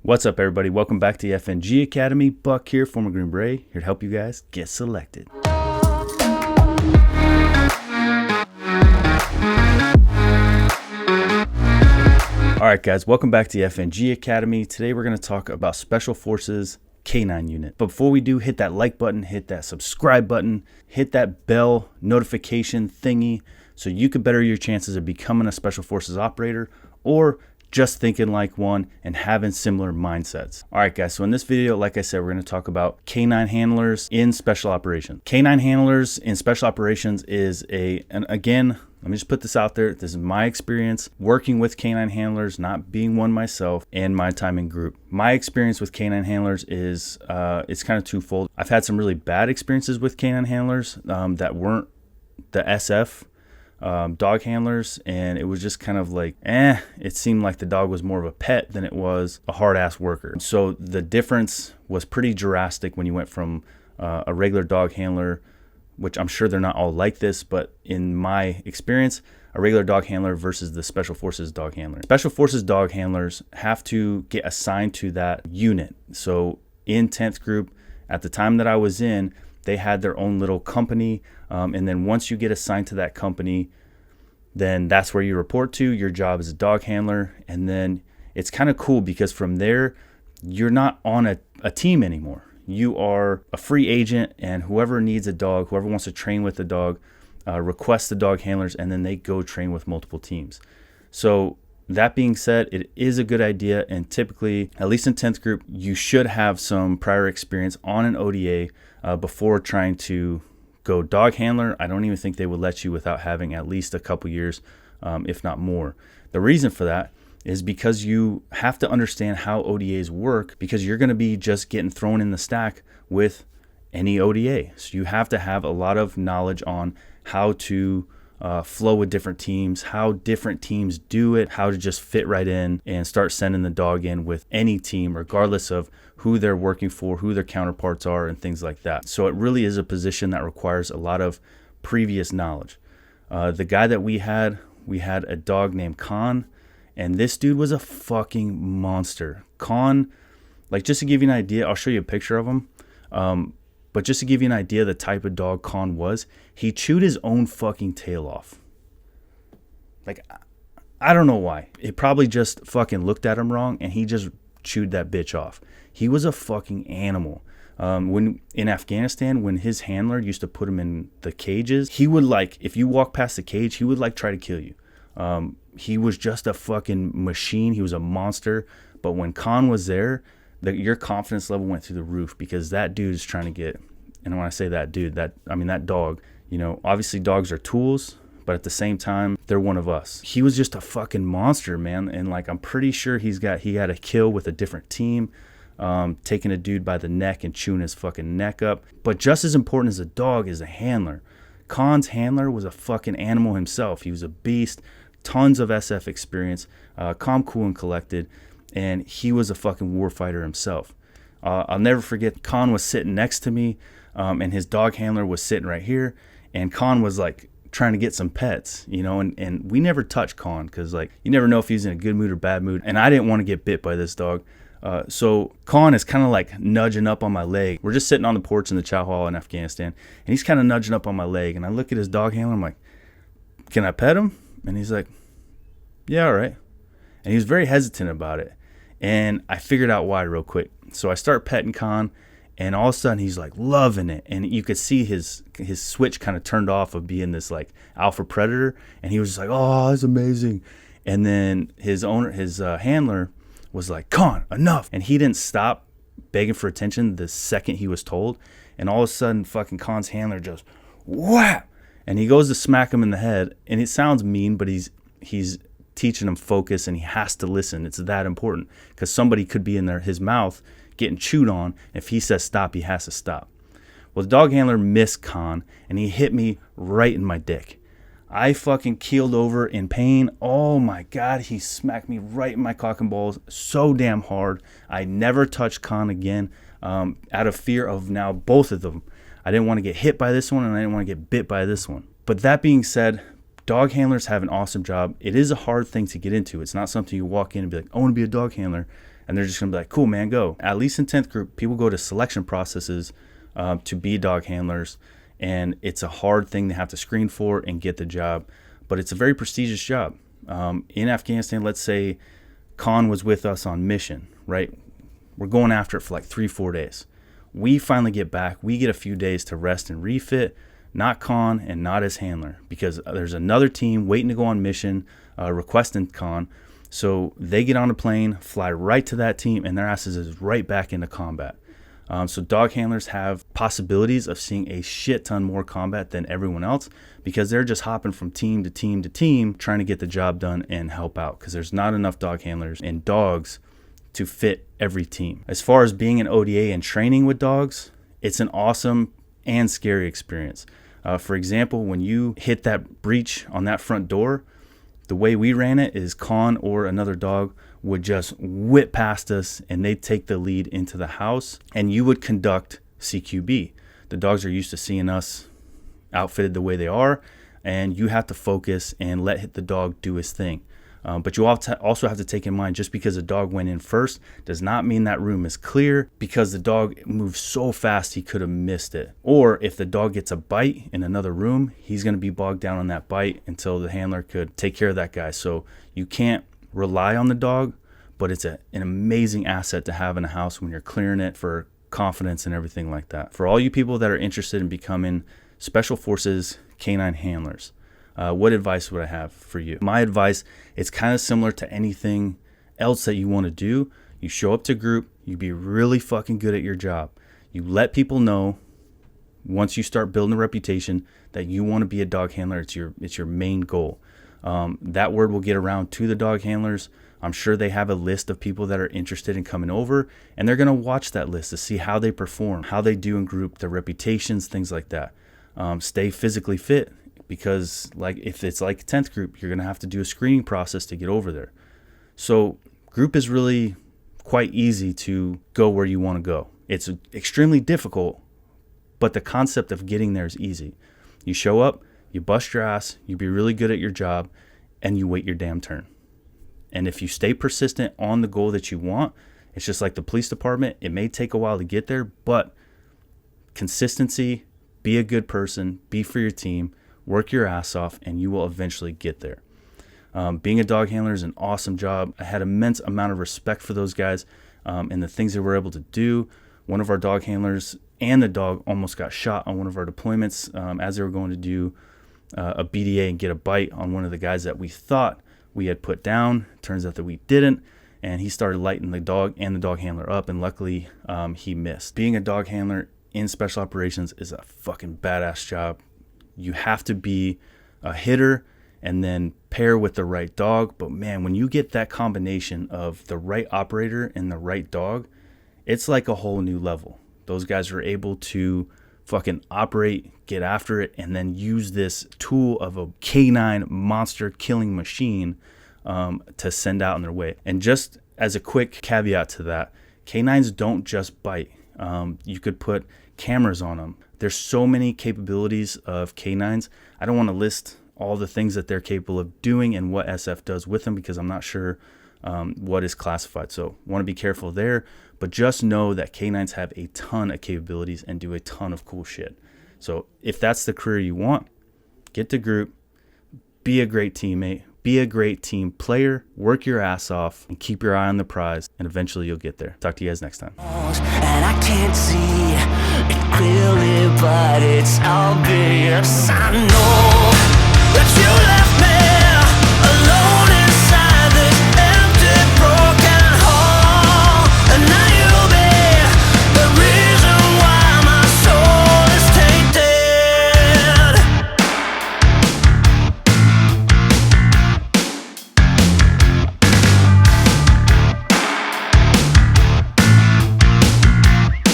What's up, everybody? Welcome back to the FNG Academy. Buck here, former Green Beret, here to help you guys get selected. Alright guys, welcome back to the FNG Academy. Today we're going to talk about Special Forces K9 unit. But before we do, hit that like button, hit that subscribe button, hit that bell notification thingy so you can better your chances of becoming a Special Forces operator or just thinking like one and having similar mindsets. Alright guys, so in this video, like I said, we're going to talk about K9 handlers in special operations. K9 handlers in special operations is and again, let me just put this out there. This is my experience working with K9 handlers, not being one myself, and my time in group. My experience with K9 handlers is it's kind of twofold. I've had some really bad experiences with K9 handlers that weren't the SF dog handlers, and it was just kind of like, it seemed like the dog was more of a pet than it was a hard-ass worker. So the difference was pretty drastic when you went from a regular dog handler, which I'm sure they're not all like this, but in my experience, a regular dog handler versus the Special Forces dog handler. Special Forces dog handlers have to get assigned to that unit. So in 10th group, at the time that I was in, they had their own little company, and then once you get assigned to that company, then that's where you report to. Your job as a dog handler, and then it's kind of cool because from there, you're not on a team anymore. You are a free agent, and whoever needs a dog, whoever wants to train with the dog, requests the dog handlers, and then they go train with multiple teams. So that being said, it is a good idea, and typically, at least in 10th group, you should have some prior experience on an ODA before trying to go dog handler. I don't even think they would let you without having at least a couple years, if not more. The reason for that is because you have to understand how ODAs work, because you're going to be just getting thrown in the stack with any ODA. So you have to have a lot of knowledge on how to flow with different teams, how different teams do it, how to just fit right in and start sending the dog in with any team, regardless of who they're working for, who their counterparts are, and things like that. So it really is a position that requires a lot of previous knowledge. The guy that we had a dog named Khan, and this dude was a fucking monster. Khan, like, just to give you an idea, I'll show you a picture of him. But just to give you an idea of the type of dog Khan was, he chewed his own fucking tail off. Like, I don't know why. It probably just fucking looked at him wrong, and he just chewed that bitch off. He was a fucking animal. When in Afghanistan, when his handler used to put him in the cages, he would, like, if you walk past the cage, he would, like, try to kill you. He was just a fucking machine. He was a monster. But when Khan was there, your confidence level went through the roof, because that dude is trying to get, and when I say that dude, that dog, obviously dogs are tools, but at the same time, they're one of us. He was just a fucking monster, man. And like, I'm pretty sure he had a kill with a different team, taking a dude by the neck and chewing his fucking neck up. But just as important as a dog is a handler. Khan's handler was a fucking animal himself. He was a beast, tons of SF experience, calm, cool, and collected. And he was a fucking warfighter himself. I'll never forget, Khan was sitting next to me, and his dog handler was sitting right here. And Khan was like trying to get some pets, and we never touched Khan, because like, you never know if he's in a good mood or bad mood. And I didn't want to get bit by this dog. So Khan is kind of like nudging up on my leg. We're just sitting on the porch in the chow hall in Afghanistan, and he's kind of nudging up on my leg. And I look at his dog handler. I'm like, can I pet him? And he's like, yeah, all right. And he was very hesitant about it. And I figured out why real quick. So I start petting Khan, and all of a sudden he's like loving it. And you could see his switch kind of turned off of being this like alpha predator. And he was just like, oh, that's amazing. And then his handler was like, Khan, enough. And he didn't stop begging for attention the second he was told. And all of a sudden fucking Khan's handler just whap. And he goes to smack him in the head. And it sounds mean, but he's teaching him focus, and he has to listen. It's that important, because somebody could be in his mouth getting chewed on. If he says stop, he has to stop. Well, the dog handler missed Khan, and he hit me right in my dick. I fucking keeled over in pain. Oh my God, he smacked me right in my cock and balls so damn hard. I never touched Khan again, out of fear of now both of them. I didn't want to get hit by this one, and I didn't want to get bit by this one. But that being said, dog handlers have an awesome job. It is a hard thing to get into. It's not something you walk in and be like, I want to be a dog handler. and they're just gonna be like, cool, man, go. At least in 10th group, people go to selection processes to be dog handlers, and it's a hard thing to have to screen for and get the job, but it's a very prestigious job. In Afghanistan, let's say Khan was with us on mission, right? We're going after it for like 3-4 days. We finally get back. We get a few days to rest and refit, not Khan and not his handler, because there's another team waiting to go on mission, requesting Khan. So they get on a plane, fly right to that team, and their asses is right back into combat. So dog handlers have possibilities of seeing a shit ton more combat than everyone else, because they're just hopping from team to team to team trying to get the job done and help out, because there's not enough dog handlers and dogs to fit every team. As far as being an ODA and training with dogs, it's an awesome and scary experience. For example, when you hit that breach on that front door, the way we ran it is Khan or another dog would just whip past us and they'd take the lead into the house, and you would conduct CQB. The dogs are used to seeing us outfitted the way they are, and you have to focus and let the dog do his thing. But you also have to take in mind, just because a dog went in first does not mean that room is clear, because the dog moves so fast he could have missed it. Or if the dog gets a bite in another room, he's going to be bogged down on that bite until the handler could take care of that guy. So you can't rely on the dog, but it's an amazing asset to have in a house when you're clearing it for confidence and everything like that. For all you people that are interested in becoming Special Forces canine handlers, what advice would I have for you? My advice, it's kind of similar to anything else that you want to do. You show up to group, you be really fucking good at your job. You let people know, once you start building a reputation, that you want to be a dog handler. It's your main goal. That word will get around to the dog handlers. I'm sure they have a list of people that are interested in coming over, and they're going to watch that list to see how they perform, how they do in group, their reputations, things like that. Stay physically fit, because like if it's like 10th group, you're going to have to do a screening process to get over there. So group is really quite easy to go where you want to go. It's extremely difficult, but the concept of getting there is easy. You show up, you bust your ass, you be really good at your job, and you wait your damn turn. And if you stay persistent on the goal that you want, it's just like the police department. It may take a while to get there, but consistency, be a good person, be for your team, work your ass off, and you will eventually get there. Being a dog handler is an awesome job. I had immense amount of respect for those guys and the things they were able to do. One of our dog handlers and the dog almost got shot on one of our deployments as they were going to do a BDA and get a bite on one of the guys that we thought we had put down. Turns out that we didn't, and he started lighting the dog and the dog handler up, and luckily he missed. Being a dog handler in special operations is a fucking badass job. You have to be a hitter and then pair with the right dog. But man, when you get that combination of the right operator and the right dog, it's like a whole new level. Those guys are able to fucking operate, get after it, and then use this tool of a canine monster killing machine to send out on their way. And just as a quick caveat to that, canines don't just bite. You could put cameras on them. There's so many capabilities of canines. I don't want to list all the things that they're capable of doing and what SF does with them, because I'm not sure what is classified. So want to be careful there. But just know that canines have a ton of capabilities and do a ton of cool shit. So if that's the career you want, get to group, be a great teammate, be a great team player, work your ass off, and keep your eye on the prize, and eventually you'll get there. Talk to you guys next time. And I can't see it clearly, but it's obvious. I know